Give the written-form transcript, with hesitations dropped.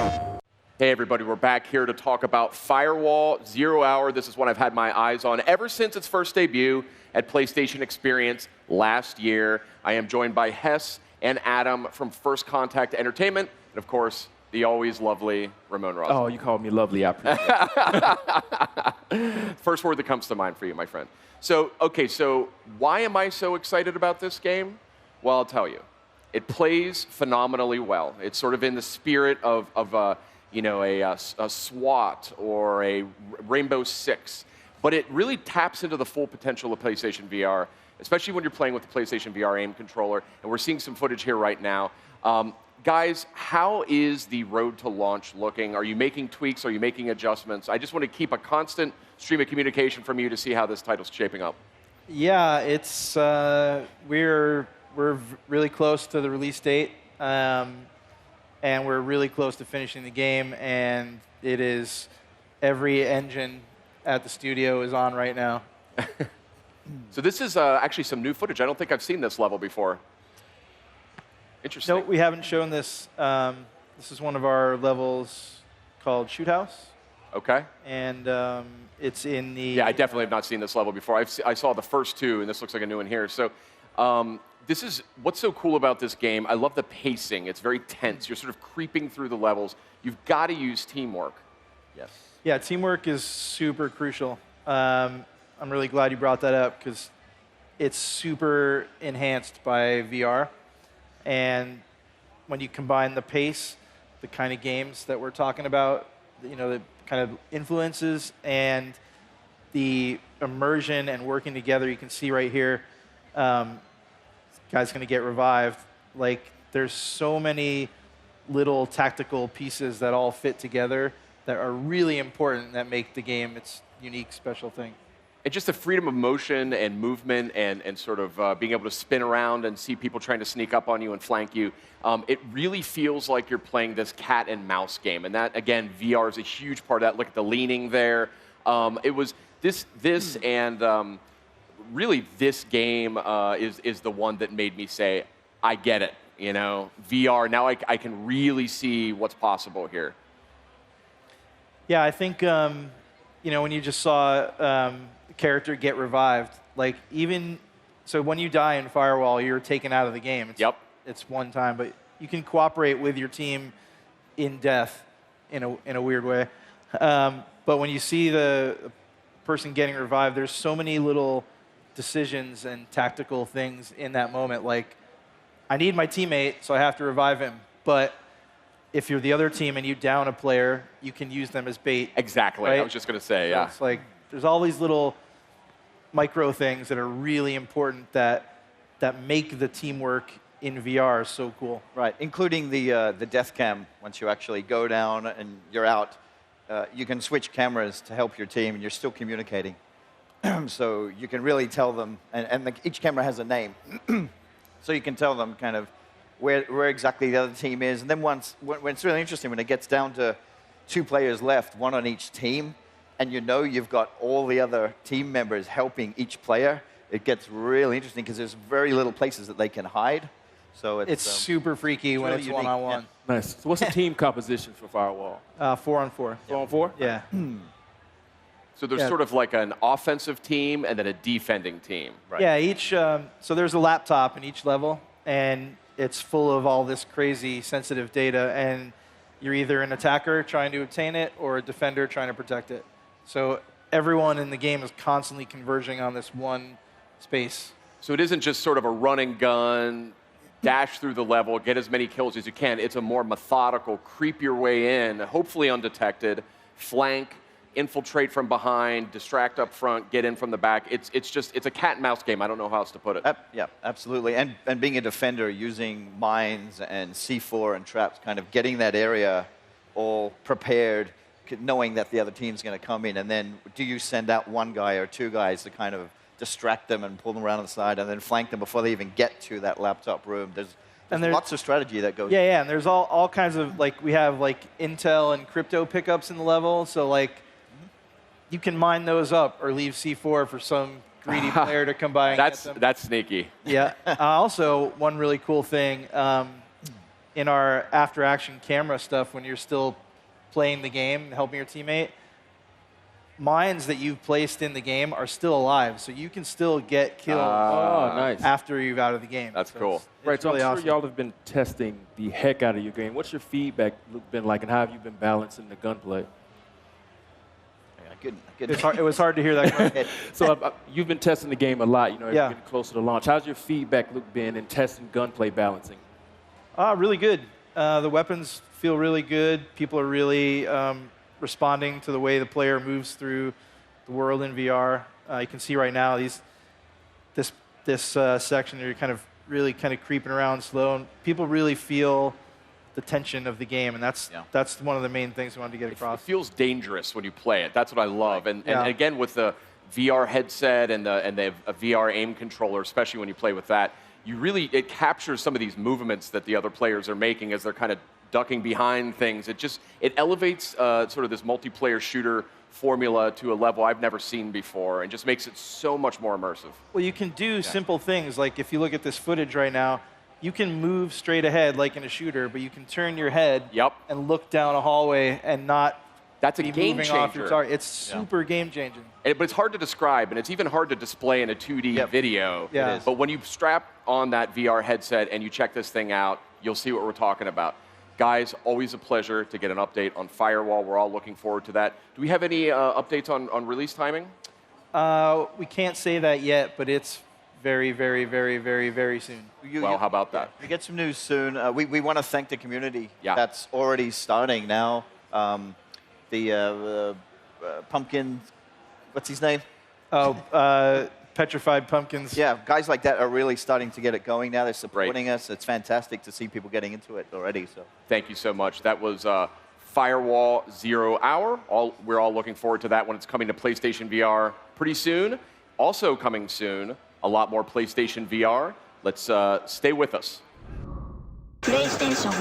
Hey everybody, we're back here to talk about Firewall 0 Hour. This is one I've had my eyes on ever since its first debut at PlayStation Experience last year. I am joined by Hess and Adam from First Contact Entertainment, and of course, the always lovely Ramon Ross. Oh, you called me lovely, I appreciate it. First word that comes to mind for you, my friend. So, okay, so why am I so excited about this game? Well, I'll tell you. It plays phenomenally well. It's sort of in the spirit of a SWAT or a Rainbow Six. But it really taps into the full potential of PlayStation VR, especially when you're playing with the PlayStation VR aim controller. And we're seeing some footage here right now. Guys, how is the road to launch looking? Are you making tweaks? Are you making adjustments? I just want to keep a constant stream of communication from you to see how this title's shaping up. Yeah, it's we're really close to the release date. And we're really close to finishing the game, and it is every engine at the studio is on right now. So this is actually some new footage. I don't think I've seen this level before. Interesting. Nope, we haven't shown this. This is one of our levels called Shoot House. Okay. And it's in the... Yeah, I definitely have not seen this level before. I saw the first two, and this looks like a new one here. So this is what's so cool about this game. I love the pacing. It's very tense. You're sort of creeping through the levels. You've got to use teamwork. Yes. Yeah, teamwork is super crucial. I'm really glad you brought that up because it's super enhanced by VR. And when you combine the pace, the kind of games that we're talking about, the kind of influences and the immersion and working together, you can see right here, guy's going to get revived. Like, there's so many little tactical pieces that all fit together that are really important that make the game its unique, special thing. And just the freedom of motion and movement and sort of being able to spin around and see people trying to sneak up on you and flank you. It really feels like you're playing this cat and mouse game. And that, again, VR is a huge part of that. Look at the leaning there. It was this and really this game is the one that made me say, I get it. VR, now I can really see what's possible here. Yeah, I think, when you just saw the character get revived, like so when you die in Firewall, you're taken out of the game. It's one time, but you can cooperate with your team in death in a weird way. But when you see the person getting revived, there's so many little decisions and tactical things in that moment. Like, I need my teammate, so I have to revive him. But if you're the other team and you down a player, you can use them as bait. Exactly. Right? I was just going to say, yeah. So it's like there's all these little micro things that are really important that make the teamwork in VR so cool. Right, including the death cam. Once you actually go down and you're out, you can switch cameras to help your team, and you're still communicating. So you can really tell them, and each camera has a name, so you can tell them kind of where exactly the other team is. And then when it's really interesting, when it gets down to 2 players left, one on each team, and you've got all the other team members helping each player, it gets really interesting because there's very little places that they can hide. So it's super freaky when really it's unique. one-on-one. Yeah. Nice. So what's the team composition for Firewall? 4-on-4. 4-on-4? Yeah. So there's sort of like an offensive team and then a defending team. Right? Yeah, so there's a laptop in each level, and it's full of all this crazy sensitive data, and you're either an attacker trying to obtain it or a defender trying to protect it. So everyone in the game is constantly converging on this one space. So it isn't just sort of a run and gun, dash through the level, get as many kills as you can. It's a more methodical, creep your way in, hopefully undetected, flank, infiltrate from behind, distract up front, get in from the back. It's a cat and mouse game. I don't know how else to put it. Yeah, absolutely. And being a defender, using mines and C4 and traps, kind of getting that area all prepared, knowing that the other team's going to come in. And then do you send out one guy or 2 guys to kind of distract them and pull them around to the side and then flank them before they even get to that laptop room? There's lots of strategy that goes. Yeah, and there's all kinds of, like, we have like intel and crypto pickups in the level. So like, you can mine those up or leave C4 for some greedy player to come by and get them. That's sneaky. Yeah. Also, one really cool thing, in our after-action camera stuff, when you're still playing the game and helping your teammate, mines that you've placed in the game are still alive, so you can still get kills nice. after you've out of the game. That's so cool. It's Right, so really I'm awesome. sure y'all have been testing the heck out of your game. What's your feedback been like, and how have you been balancing the gunplay? Good. It was hard to hear that question. So you've been testing the game a lot, as Yeah. you're getting closer to launch. How's your feedback loop been in testing gunplay balancing? Really good. The weapons feel really good. People are really responding to the way the player moves through the world in VR. You can see right now this section, you're really creeping around slow, and people really feel the tension of the game, and that's one of the main things we wanted to get It across. feels dangerous when you play it. That's what I love. And Yeah. again, with the VR headset and the VR aim controller, especially when you play with that, it captures some of these movements that the other players are making as they're kind of ducking behind things. It elevates sort of this multiplayer shooter formula to a level I've never seen before, and just makes it so much more immersive. Well, you can do simple things, like if you look at this footage right now, you can move straight ahead like in a shooter, but you can turn your head and look down a hallway and not That's a be game moving off your changer. target. It's super game changing. But it's hard to describe, and it's even hard to display in a 2D video. Yeah. It is. But when you strap on that VR headset and you check this thing out, you'll see what we're talking about. Guys, always a pleasure to get an update on Firewall. We're all looking forward to that. Do we have any updates on release timing? We can't say that yet, but it's very, very, very, very, very soon. Well, how about that? We get some news soon. We want to thank the community Yeah. that's already starting now. The pumpkin, what's his name? Petrified Pumpkins. Yeah, guys like that are really starting to get it going now. They're supporting us. It's fantastic to see people getting into it already. So Thank you so much. That was Firewall 0 Hour. We're all looking forward to that when it's coming to PlayStation VR pretty soon. Also coming soon, a lot more PlayStation VR. Let's stay with us. PlayStation